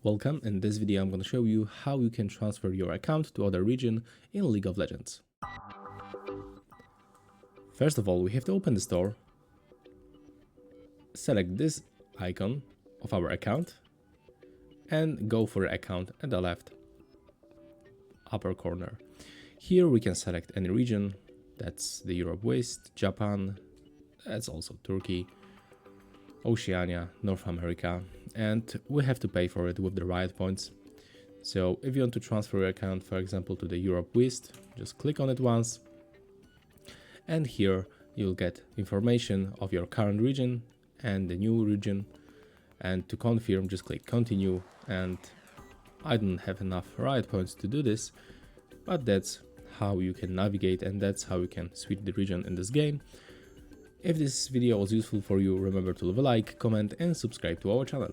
Welcome. In this video I'm going to show you how you can transfer your account to other region in League of Legends. First of all, we have to open the store, select this icon of our account and go for account at the left upper corner. Here we can select any region, that's the Europe West, Japan, that's also Turkey, Oceania, North America, and we have to pay for it with the riot points. So if you want to transfer your account, for example, to the Europe West, just click on it once, and here you'll get information of your current region and the new region. And to confirm, just click continue, and I don't have enough riot points to do this, but that's how you can navigate and that's how you can switch the region in this game. If this video was useful for you, remember to leave a like, comment and subscribe to our channel.